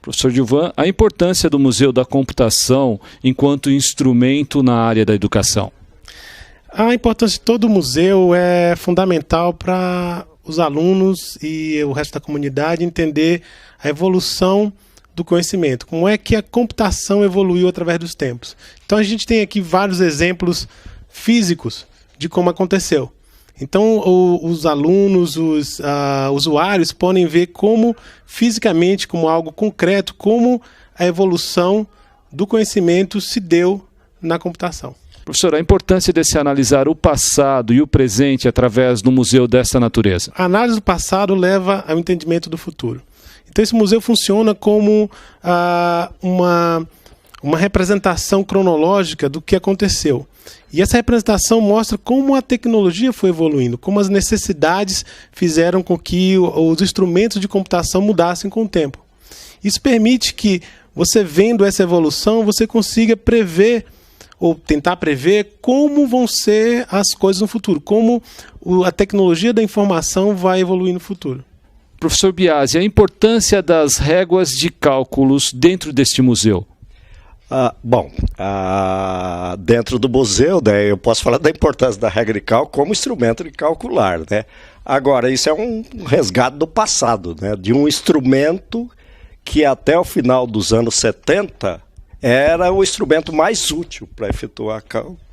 Professor Gilvan, a importância do Museu da Computação enquanto instrumento na área da educação. A importância de todo o museu é fundamental para os alunos e o resto da comunidade entender a evolução do conhecimento, como é que a computação evoluiu através dos tempos. Então a gente tem aqui vários exemplos físicos de como aconteceu. Então os alunos, os usuários podem ver como fisicamente, como algo concreto, como a evolução do conhecimento se deu na computação. Professor, a importância de se analisar o passado e o presente através do museu dessa natureza. A análise do passado leva ao entendimento do futuro. Então esse museu funciona como uma representação cronológica do que aconteceu. E essa representação mostra como a tecnologia foi evoluindo, como as necessidades fizeram com que os instrumentos de computação mudassem com o tempo. Isso permite que você, vendo essa evolução, você consiga prever ou tentar prever como vão ser as coisas no futuro, como a tecnologia da informação vai evoluir no futuro. Professor Biasi, a importância das réguas de cálculos dentro deste museu. Dentro do museu, né, eu posso falar da importância da regra de cálculo como instrumento de calcular, né? Agora, isso é um resgate do passado, né, de um instrumento que até o final dos anos 70 era o instrumento mais útil para efetuar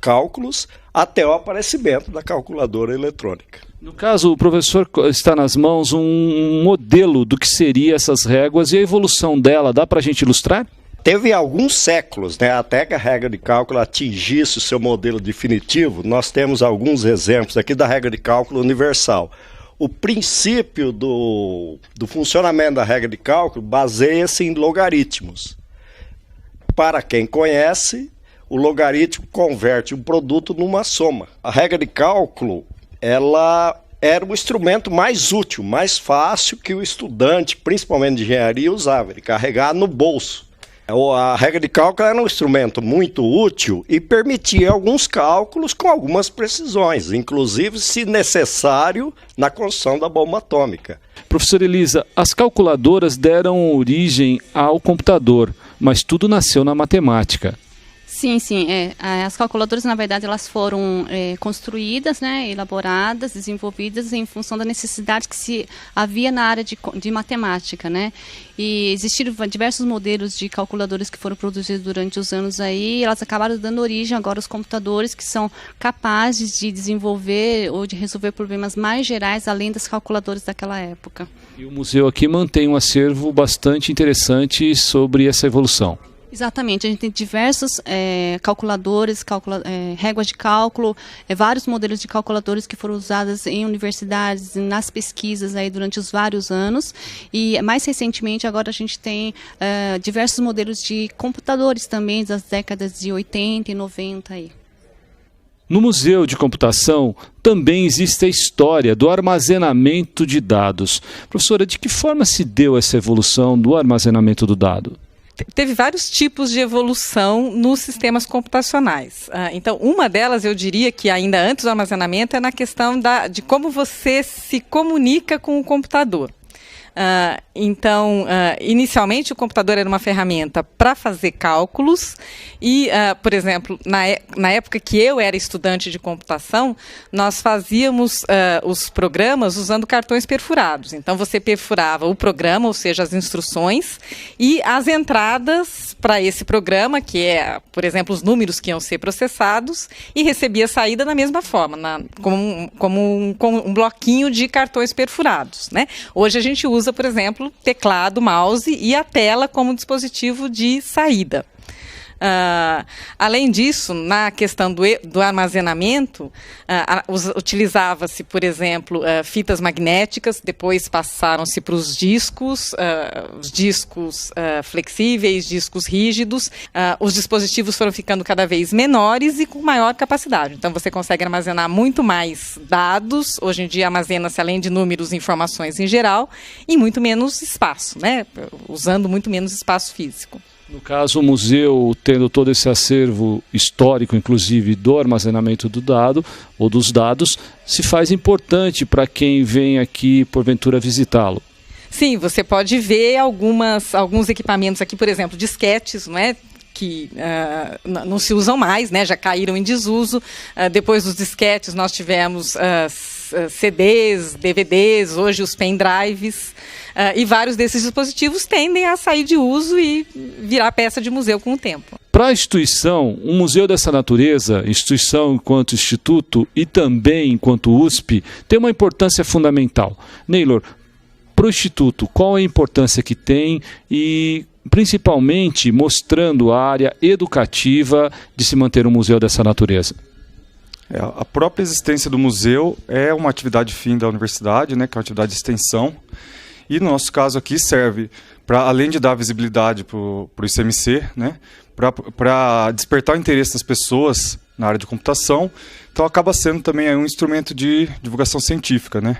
cálculos até o aparecimento da calculadora eletrônica. No caso, o professor está nas mãos um modelo do que seriam essas réguas e a evolução dela, dá para a gente ilustrar? Teve alguns séculos, né, até que a regra de cálculo atingisse o seu modelo definitivo. Nós temos alguns exemplos aqui da regra de cálculo universal. O princípio do funcionamento da regra de cálculo baseia-se em logaritmos. Para quem conhece, o logaritmo converte um produto numa soma. A regra de cálculo, ela era o instrumento mais útil, mais fácil que o estudante, principalmente de engenharia, usava. Ele carregava no bolso. A regra de cálculo era um instrumento muito útil e permitia alguns cálculos com algumas precisões, inclusive, se necessário, na construção da bomba atômica. Professor Elisa, as calculadoras deram origem ao computador, mas tudo nasceu na matemática. Sim. As calculadoras, na verdade, elas foram construídas, né, elaboradas, desenvolvidas em função da necessidade que se havia na área de matemática, né? E existiram diversos modelos de calculadoras que foram produzidos durante os anos aí, e elas acabaram dando origem agora aos computadores que são capazes de desenvolver ou de resolver problemas mais gerais, além das calculadoras daquela época. E o museu aqui mantém um acervo bastante interessante sobre essa evolução. Exatamente, a gente tem diversos calculadores, réguas de cálculo, vários modelos de calculadores que foram usados em universidades, nas pesquisas aí durante os vários anos, e mais recentemente agora a gente tem diversos modelos de computadores também das décadas de 80 e 90 aí. No Museu de Computação também existe a história do armazenamento de dados. Professora, de que forma se deu essa evolução do armazenamento do dado? Teve vários tipos de evolução nos sistemas computacionais. Então, uma delas, eu diria que ainda antes do armazenamento, é na questão de como você se comunica com o computador. Inicialmente o computador era uma ferramenta para fazer cálculos e, por exemplo, na época que eu era estudante de computação, nós fazíamos os programas usando cartões perfurados. Então, você perfurava o programa, ou seja, as instruções, e as entradas para esse programa, que é, por exemplo, os números que iam ser processados, e recebia a saída da mesma forma, como um bloquinho de cartões perfurados, né? Hoje a gente usa, por exemplo, teclado, mouse e a tela como dispositivo de saída. Além disso, na questão do armazenamento, utilizava-se, por exemplo, fitas magnéticas, depois passaram-se para os discos flexíveis, discos rígidos. Os dispositivos foram ficando cada vez menores e com maior capacidade. Então, você consegue armazenar muito mais dados. Hoje em dia, armazena-se, além de números, informações em geral, em muito menos espaço, né? Usando muito menos espaço físico. No caso, o museu, tendo todo esse acervo histórico, inclusive, do armazenamento do dado, ou dos dados, se faz importante para quem vem aqui, porventura, visitá-lo. Sim, você pode ver alguns equipamentos aqui, por exemplo, disquetes, não é? Que não se usam mais, né? Já caíram em desuso. Depois dos disquetes nós tivemos CDs, DVDs, hoje os pendrives, e vários desses dispositivos tendem a sair de uso e virar peça de museu com o tempo. Para a instituição, um museu dessa natureza, instituição enquanto instituto e também enquanto USP, tem uma importância fundamental. Neylor, para o instituto, qual a importância que tem e principalmente mostrando a área educativa de se manter um museu dessa natureza? A própria existência do museu é uma atividade fim da universidade, né, que é uma atividade de extensão, e no nosso caso aqui serve para, além de dar visibilidade para o ICMC, né, para despertar o interesse das pessoas na área de computação, então acaba sendo também um instrumento de divulgação científica, né.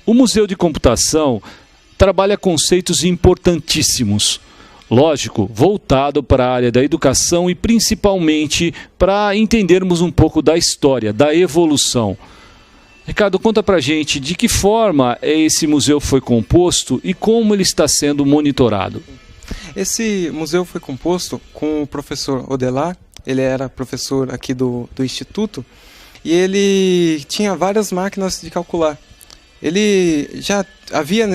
O Museu de Computação trabalha conceitos importantíssimos. Lógico, voltado para a área da educação e principalmente para entendermos um pouco da história, da evolução. Ricardo, conta pra gente de que forma esse museu foi composto e como ele está sendo monitorado. Esse museu foi composto com o professor Odelar, ele era professor aqui do Instituto, e ele tinha várias máquinas de calcular. Ele já havia,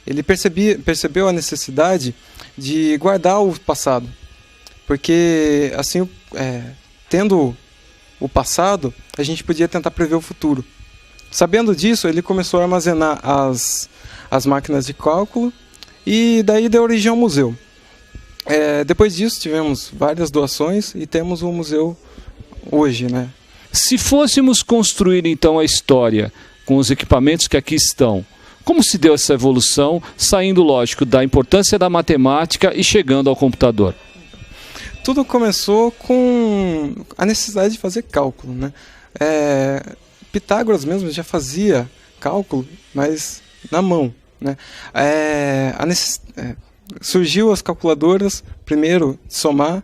ele percebeu a necessidade de guardar o passado, porque assim, tendo o passado, a gente podia tentar prever o futuro. Sabendo disso, ele começou a armazenar as máquinas de cálculo e daí deu origem ao museu. Depois disso, tivemos várias doações e temos o museu hoje, né? Se fôssemos construir então a história com os equipamentos que aqui estão, como se deu essa evolução, saindo, lógico, da importância da matemática e chegando ao computador? Tudo começou com a necessidade de fazer cálculo, né? Pitágoras mesmo já fazia cálculo, mas na mão, né? Surgiu as calculadoras, primeiro somar,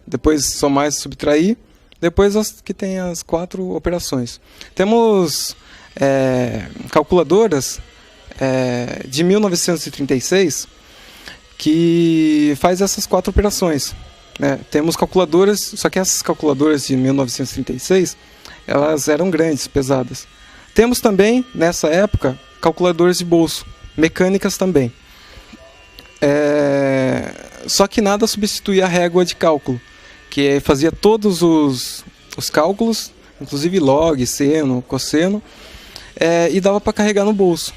depois somar e subtrair, depois as que tem as 4 operações. Temos calculadoras de 1936 que faz essas 4 operações. Temos calculadoras, só que essas calculadoras de 1936 elas eram grandes, pesadas. Temos também, nessa época, calculadoras de bolso, mecânicas também. Só que nada substituía a régua de cálculo, que fazia todos os cálculos, inclusive log, seno, cosseno, e dava para carregar no bolso.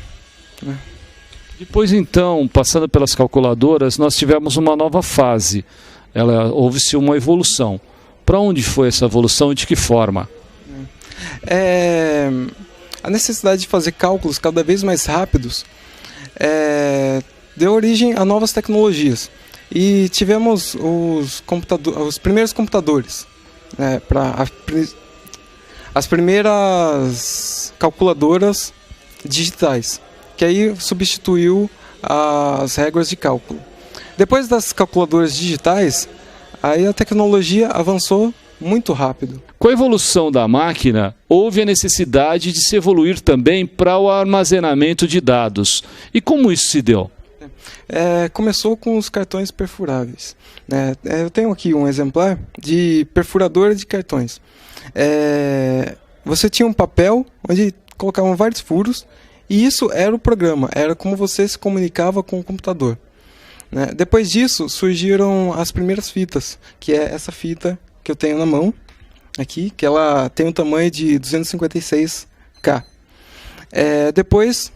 Depois então, passando pelas calculadoras, nós tivemos uma nova fase. Houve-se uma evolução. Para onde foi essa evolução e de que forma? A necessidade de fazer cálculos cada vez mais rápidos deu origem a novas tecnologias. E tivemos os primeiros computadores, as primeiras calculadoras digitais, que aí substituiu as réguas de cálculo. Depois das calculadoras digitais, aí a tecnologia avançou muito rápido. Com a evolução da máquina, houve a necessidade de se evoluir também para o armazenamento de dados. E como isso se deu? Começou com os cartões perfuráveis. Eu tenho aqui um exemplar de perfuradora de cartões. Você tinha um papel onde colocavam vários furos e isso era o programa, era como você se comunicava com o computador. Depois disso surgiram as primeiras fitas, que é essa fita que eu tenho na mão aqui, que ela tem um tamanho de 256K. Depois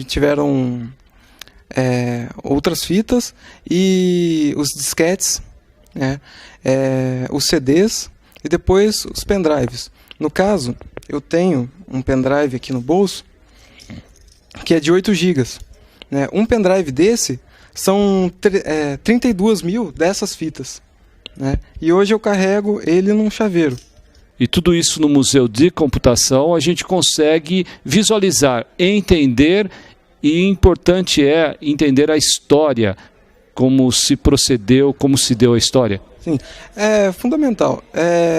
tiveram outras fitas e os disquetes, os CDs e depois os pendrives. No caso, eu tenho um pendrive aqui no bolso que é de 8 GB. Um pendrive desse são 32 mil dessas fitas. E hoje eu carrego ele num chaveiro. E tudo isso no Museu de Computação a gente consegue visualizar, entender, e importante é entender a história, como se procedeu, como se deu a história. Sim, é fundamental.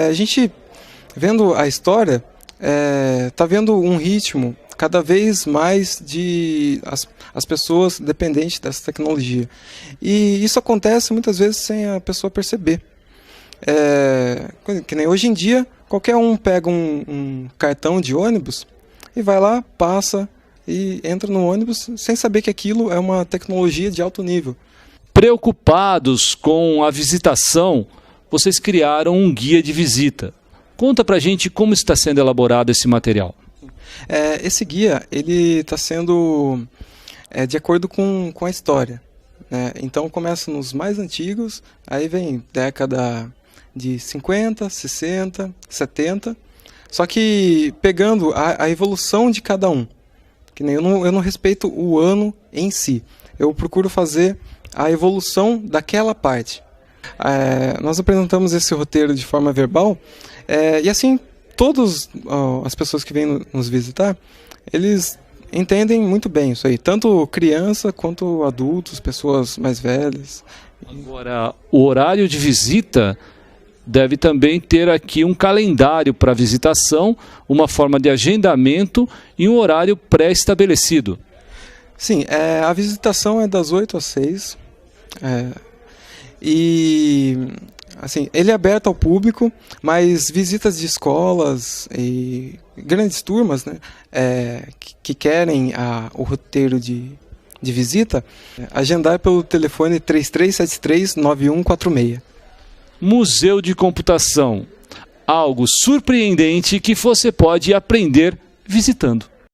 A gente, vendo a história, está vendo um ritmo cada vez mais de as pessoas dependentes dessa tecnologia. E isso acontece muitas vezes sem a pessoa perceber. Que nem hoje em dia, qualquer um pega um cartão de ônibus e vai lá, passa e entra no ônibus sem saber que aquilo é uma tecnologia de alto nível. Preocupados com a visitação, vocês criaram um guia de visita. Conta pra gente como está sendo elaborado esse material. Esse guia ele está sendo de acordo com a história. Então começa nos mais antigos, aí vem década de 50, 60, 70, só que pegando a evolução de cada um. Que nem eu não respeito o ano em si, eu procuro fazer a evolução daquela parte. Nós apresentamos esse roteiro de forma verbal, e assim todas as pessoas que vêm nos visitar, eles entendem muito bem isso aí, tanto criança quanto adultos, pessoas mais velhas. Agora, o horário de visita deve também ter aqui um calendário para visitação, uma forma de agendamento e um horário pré-estabelecido. Sim, a visitação é das 8 às 6. E assim, ele é aberto ao público, mas visitas de escolas e grandes turmas, né, que querem o roteiro de visita, agendar pelo telefone 3373-9146. Museu de Computação. Algo surpreendente que você pode aprender visitando.